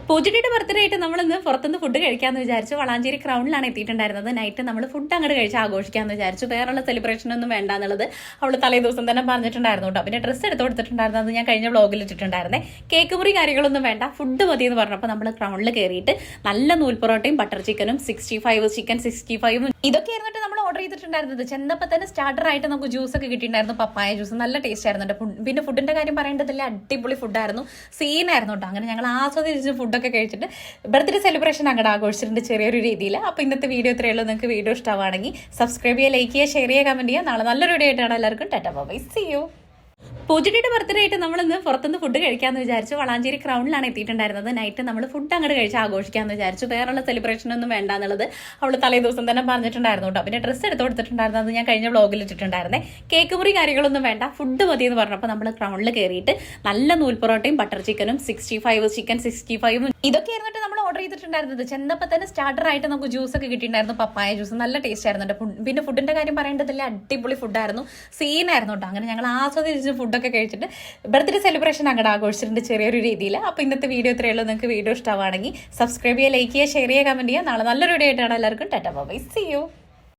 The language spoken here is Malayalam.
പൂജയുടെ ബർത്ത്ഡേ ആയിട്ട് നമ്മളിന്ന് പുറത്തുനിന്ന് ഫുഡ് കഴിക്കാമെന്ന് വിചാരിച്ചു. വളാഞ്ചേരി ക്രൗണിലാണ് എത്തിയിട്ടുണ്ടായിരുന്നത്. നൈറ്റ് നമ്മൾ ഫുഡ് അങ്ങോട്ട് കഴിച്ച് ആഘോഷിക്കാമെന്ന് വിചാരിച്ചു. വേറെയുള്ള സെലിബ്രേഷൻ ഒന്നും വേണ്ട എന്നുള്ളത് അവൾ തലേ ദിവസം തന്നെ പറഞ്ഞിട്ടുണ്ടായിരുന്നു കേട്ടോ. പിന്നെ ഡ്രസ്സ് എടുത്ത് കൊടുത്തിട്ടുണ്ടായിരുന്നത് ഞാൻ കഴിഞ്ഞ വ്ളോഗിൽ ഇട്ടിട്ടുണ്ടായിരുന്നേ. കേക്ക് മുറി കാര്യങ്ങളൊന്നും വേണ്ട, ഫുഡ് മതി എന്ന് പറഞ്ഞപ്പോൾ നമ്മൾ ക്രൗണിൽ കയറിയിട്ട് നല്ല നൂൽപ്പൊറോട്ടയും ബട്ടർ ചിക്കനും 65 ചിക്കൻ 65 ഇതൊക്കെ ആയിരുന്നിട്ട് നമ്മൾ ഓർഡർ ചെയ്തിട്ടുണ്ടായിരുന്നത്. ചെന്നപ്പോൾ തന്നെ സ്റ്റാർട്ടറായിട്ട് നമുക്ക് ജ്യൂസ് ഒക്കെ കിട്ടിയിട്ടുണ്ടായിരുന്നു. പപ്പായ ജ്യൂസ് നല്ല ടേസ്റ്റ് ആയിരുന്നു. പിന്നെ ഫുഡിന്റെ കാര്യം പറയേണ്ടതില്ല, അടിപൊളി ഫുഡായിരുന്നു, സീനായിരുന്നു കേട്ടോ. അങ്ങനെ ഞങ്ങൾ ആസ്വദിച്ച് ഫുഡൊക്കെ കഴിച്ചിട്ട് ബർത്ത്ഡേ സെലിബ്രേഷൻ അങ്ങോട്ട് ആഘോഷിച്ചിട്ടുണ്ട് ചെറിയൊരു രീതിയിൽ. അപ്പോൾ ഇന്നത്തെ വീഡിയോ ഇത്രയേ ഉള്ളൂ. നിങ്ങൾക്ക് വീഡിയോ ഇഷ്ടമാണെങ്കിൽ സബ്സ്ക്രൈബ് ചെയ്യുക, ലൈക്ക് ചെയ്യുക, ഷെയർ ചെയ്യുക, കമന്റ് ചെയ്യുക. നാളെ നല്ലൊരു വീഡിയോ ആയിട്ടാണ് എല്ലാവർക്കും ടാറ്റാ ബൈ, സീ യു. പൂജയുടെ ബർത്ത്ഡേ ആയിട്ട് നമ്മളിന്ന് പുറത്തുനിന്ന് ഫുഡ് കഴിക്കാമെന്ന് വിചാരിച്ചു. വളാഞ്ചേരി ക്രൗണിലാണ് എത്തിയിട്ടുണ്ടായിരുന്നത്. നൈറ്റ് നമ്മൾ ഫുഡ് അങ്ങോട്ട് കഴിച്ച് ആഘോഷിക്കാമെന്ന് വിചാരിച്ചു. വേറെയുള്ള സെലിബ്രേഷൻ ഒന്നും വേണ്ട എന്നുള്ളത് അവൾ തലേ ദിവസം തന്നെ പറഞ്ഞിട്ടുണ്ടായിരുന്നു കേട്ടോ. പിന്നെ ഡ്രസ്സ് എടുത്ത് കൊടുത്തിട്ടുണ്ടായിരുന്നത് ഞാൻ കഴിഞ്ഞ വ്ളോഗിൽ ഇട്ടിട്ടുണ്ടായിരുന്നേ. കേക്ക് മുറി കാര്യങ്ങളൊന്നും വേണ്ട, ഫുഡ് മതി എന്ന് പറഞ്ഞപ്പോൾ നമ്മൾ ക്രൗണിൽ കയറിയിട്ട് നല്ല നൂൽപ്പൊറോട്ടയും ബട്ടർ ചിക്കനും 65 ചിക്കൻ 65 ഇതൊക്കെ ആയിരുന്നിട്ട് നമ്മൾ ഓർഡർ ചെയ്തിട്ടുണ്ടായിരുന്നത്. ചെന്നപ്പോൾ തന്നെ സ്റ്റാർട്ടറായിട്ട് നമുക്ക് ജ്യൂസ് ഒക്കെ കിട്ടിയിട്ടുണ്ടായിരുന്നു. പപ്പായ ജ്യൂസ് നല്ല ടേസ്റ്റ് ആയിരുന്നു. പിന്നെ ഫുഡിന്റെ കാര്യം പറയേണ്ടതില്ല, അടിപൊളി ഫുഡായിരുന്നു, സീനായിരുന്നു കേട്ടോ. അങ്ങനെ ഞങ്ങൾ ആസ്വദിച്ച് ഫുഡൊക്കെ കഴിച്ചിട്ട് ബർത്ത്ഡേ സെലിബ്രേഷൻ അങ്ങോട്ട് ആഘോഷിച്ചിട്ടുണ്ട് ചെറിയൊരു രീതിയിൽ. അപ്പോൾ ഇന്നത്തെ വീഡിയോ ഇത്രയേ ഉള്ളൂ. നിങ്ങൾക്ക് വീഡിയോ ഇഷ്ടമാണെങ്കിൽ സബ്സ്ക്രൈബ് ചെയ്യുക, ലൈക്ക് ചെയ്യുക, ഷെയർ ചെയ്യുക, കമന്റ് ചെയ്യുക. നാളെ നല്ലൊരു വീഡിയോ ആയിട്ടാണ് എല്ലാവർക്കും ടാറ്റാ ബൈ, സീ യു.